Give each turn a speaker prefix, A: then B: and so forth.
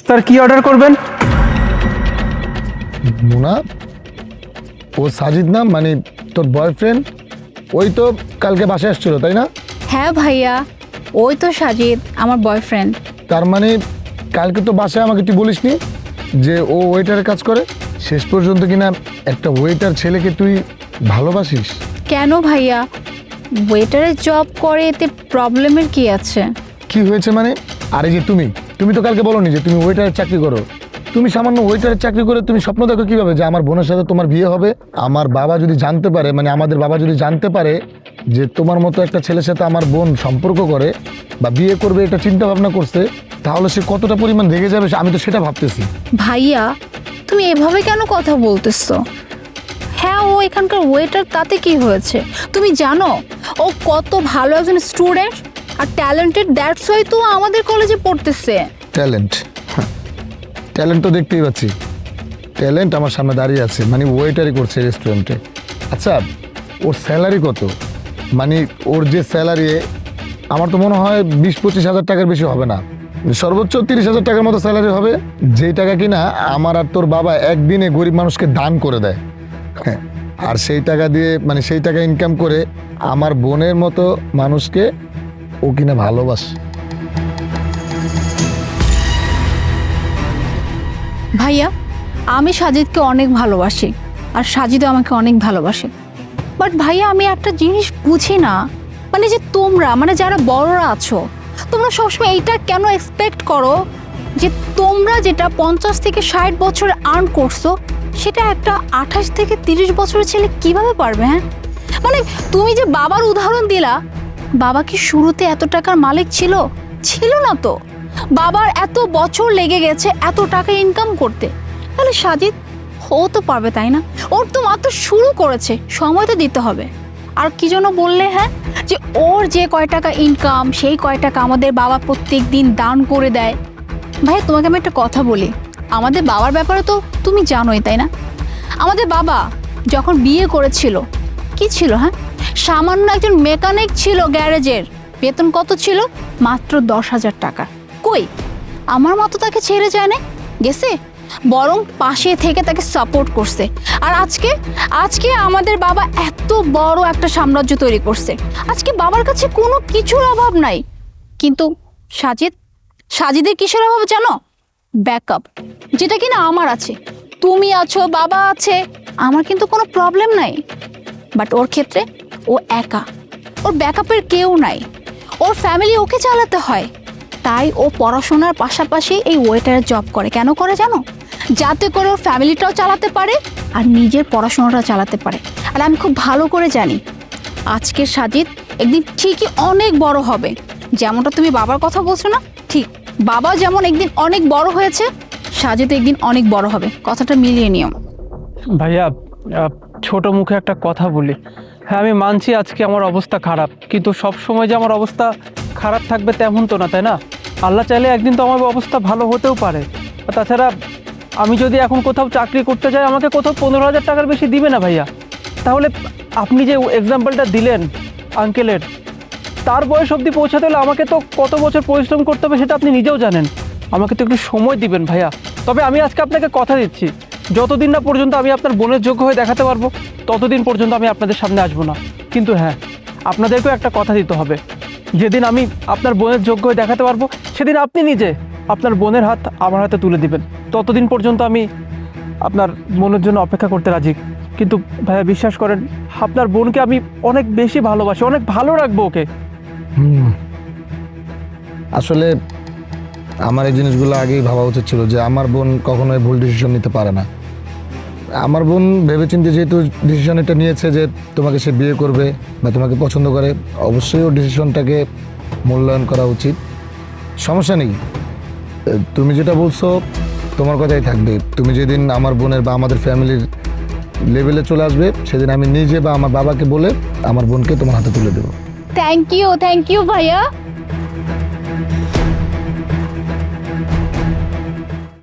A: Sir কি order করবেন?
B: মোনা, ও সাজিদ না, মানে তোর বয়ফ্রেন্ড? ওই তো কালকে বাসায় আসছিল, তাই না?
C: হ্যাঁ ভাইয়া, ওই তো সাজিদ আমার বয়ফ্রেন্ড।
B: তার মানে কালকে তো বাসায় আমাকে তুই বলিসনি যে ও ওয়েটারের কাজ করে? শেষ পর্যন্ত কিনা একটা ওয়েটার ছেলেকে তুই ভালোবাসিস?
C: কেন ভাইয়া, ওয়েটারের জব করে এতে প্রবলেমের কি আছে?
B: কি হয়েছে মানে? আরে যে তুমি তো কালকে বলোনি যে তুমি ওয়েটারের চাকরি করো। তুমি সামান্য ওয়েটারের চাকরি করে তুমি স্বপ্ন দেখো কিভাবে যে আমার বোনের সাথে তোমার বিয়ে হবে? আমার বাবা যদি জানতে পারে, মানে আমাদের বাবা যদি জানতে পারে যে তোমার মতো একটা ছেলের সাথে আমার বোন সম্পর্ক করে বা বিয়ে করবে, এটা চিন্তা ভাবনা করছে, তাহলে সে কতটা পরিমাণ রেগে যাবে আমি তো সেটা ভাবতেছি।
C: ভাইয়া তুমি এভাবে কেন কথা বলতেছো? হ্যাঁ, ও এখানকার ওয়েটার, তাতে কি হয়েছে? তুমি জানো ও কত ভালো একজন স্টুডেন্ট আর ট্যালেন্টেড, দ্যাটস ওয়াই তো আমাদের কলেজে পড়তেছে।
B: ট্যালেন্ট তো দেখতেই পাচ্ছি, ট্যালেন্ট আমার সামনে দাঁড়িয়ে আছে, মানে ওয়েটারই করছে রেস্টুরেন্টে। আচ্ছা, ওর স্যালারি কত? মানে ওর যে স্যালারি, আমার তো মনে হয় 20-25 হাজার টাকার বেশি হবে না, সর্বোচ্চ 30,000 টাকার মতো স্যালারি হবে, যেই টাকা কিনা আমার আর তোর বাবা একদিনে গরিব মানুষকে দান করে দেয়। হ্যাঁ, আর সেই টাকা দিয়ে, মানে সেই টাকা ইনকাম করে আমার বোনের মতো মানুষকে ও কিনা ভালোবাসে।
C: ভাইয়া আমি সাজিদকে অনেক ভালোবাসি আর সাজিদও আমাকে অনেক ভালোবাসে, বাট ভাইয়া আমি একটা জিনিস বুঝি না, মানে যে তোমরা, মানে যারা বড়রা আছো, তোমরা সবসময় এইটা কেন এক্সপেক্ট করো যে তোমরা যেটা 50 থেকে 60 বছরে আর্ন করছো সেটা একটা 28 থেকে 30 বছরের ছেলে কিভাবে পারবে? হ্যাঁ, মানে তুমি যে বাবার উদাহরণ দিলা, বাবা কি শুরুতে এত টাকার মালিক ছিল? ছিল না তো। বাবার এত বছর লেগে গেছে এত টাকা ইনকাম করতে, তাহলে সাজিদ ও তো পারবে, তাই না? ওর তো মাত্র শুরু করেছে, সময় তো দিতে হবে। আর কি জন্য বললে হ্যাঁ, যে ওর যে কয় টাকা ইনকাম সেই কয় টাকা আমাদের বাবা প্রত্যেক দিন দান করে দেয়। ভাই তোমাকে আমি একটা কথা বলি, আমাদের বাবার ব্যাপারে তো তুমি জানোই, তাই না? আমাদের বাবা যখন বিয়ে করেছিল কি ছিল? হ্যাঁ, সামান্য একজন মেকানিক ছিল গ্যারেজের, বেতন কত ছিল? মাত্র 10,000 টাকা। কই আমার মতো তাকে ছেড়ে যায় না, গেছে, বরং পাশে থেকে তাকে সাপোর্ট করছে। আর আজকে আমাদের বাবা এত বড় একটা সাম্রাজ্য তৈরি করছে, আজকে বাবার কাছে কোনো কিছুর অভাব নাই। কিন্তু সাজিদের কিসের অভাব জানো? ব্যাকআপ, যেটা কিনা আমার আছে, তুমি আছো, বাবা আছে, আমার কিন্তু কোনো প্রবলেম নাই। বাট ওর ক্ষেত্রে ও একা, ওর ব্যাকআপের কেউ নাই, ওর ফ্যামিলি ওকে চালাতে হয়, তাই ও পড়াশোনার পাশাপাশি এই ওয়েটারের জব করে। কেন করে জানো? যাতে করে ওর ফ্যামিলিটাও চালাতে পারে আর নিজের পড়াশোনাটাও চালাতে পারে। আর আমি খুব ভালো করে জানি আজকের সাজিদ একদিন ঠিকই অনেক বড় হবে, যেমনটা তুমি বাবার কথা বলছো না, ঠিক বাবা যেমন একদিন অনেক বড় হয়েছে, সাজিদ একদিন অনেক বড় হবে, কথাটা মিলিয়ে নিও।
A: ভাইয়া ছোট মুখে একটা কথা বলি, হ্যাঁ আমি মানছি আজকে আমার অবস্থা খারাপ, কিন্তু সব সময় যে আমার অবস্থা খারাপ থাকবে তেমন তো না, তাই না? আল্লাহ চাইলে একদিন তো আমার অবস্থা ভালো হতেও পারে। আর তাছাড়া আমি যদি এখন কোথাও চাকরি করতে যাই, আমাকে কোথাও 15,000 টাকার বেশি দিবে না ভাইয়া। তাহলে আপনি যে এক্সাম্পলটা দিলেন আঙ্কেলের, তার বয়স অবধি পৌঁছাতে হলে আমাকে তো কত বছর পরিশ্রম করতে হবে সেটা আপনি নিজেও জানেন। আমাকে তো একটু সময় দিবেন ভাইয়া। তবে আমি আজকে আপনাকে কথা দিচ্ছি, যতদিন না পর্যন্ত আমি আপনার বোনের যোগ্য হয়ে দেখাতে পারবো ততদিন পর্যন্ত আমি আপনাদের সামনে আসবো না। কিন্তু হ্যাঁ, আপনাদেরকেও একটা কথা দিতে হবে, যেদিন আমি আপনার বোনের যোগ্য হয়ে দেখাতে পারবো সেদিন আপনি নিজে আপনার বোনের হাত আমার হাতে তুলে দিবেন। ততদিন পর্যন্ত আমি আপনার বোনের জন্য অপেক্ষা করতে রাজি। কিন্তু ভাইয়া বিশ্বাস করেন, আপনার বোনকে আমি অনেক বেশি ভালোবাসি, অনেক ভালো রাখবো ওকে।
B: আসলে আমার এই জিনিসগুলো আগেই ভাবা উচিত ছিল যে আমার বোন কখনোই ভুল ডিসিশন নিতে পারে না। আমার বোন ভেবেচিন্তে যেহেতু ডিসিশন এটা নিয়েছে যে তোমাকে সে বিয়ে করবে বা তোমাকে পছন্দ করে, অবশ্যই ওর ডিসিশনটাকে মূল্যায়ন করা উচিত। সমস্যা নেই, তুমি যেটা বলছো তোমার কথাই থাকবে। তুমি যেদিন আমার বোনের বা আমাদের ফ্যামিলির লেভেলে চলে আসবে সেদিন আমি নিজে বা আমার বাবাকে বলে আমার বোনকে তোমার হাতে তুলে দেবো।
C: থ্যাংক ইউ ভাইয়া।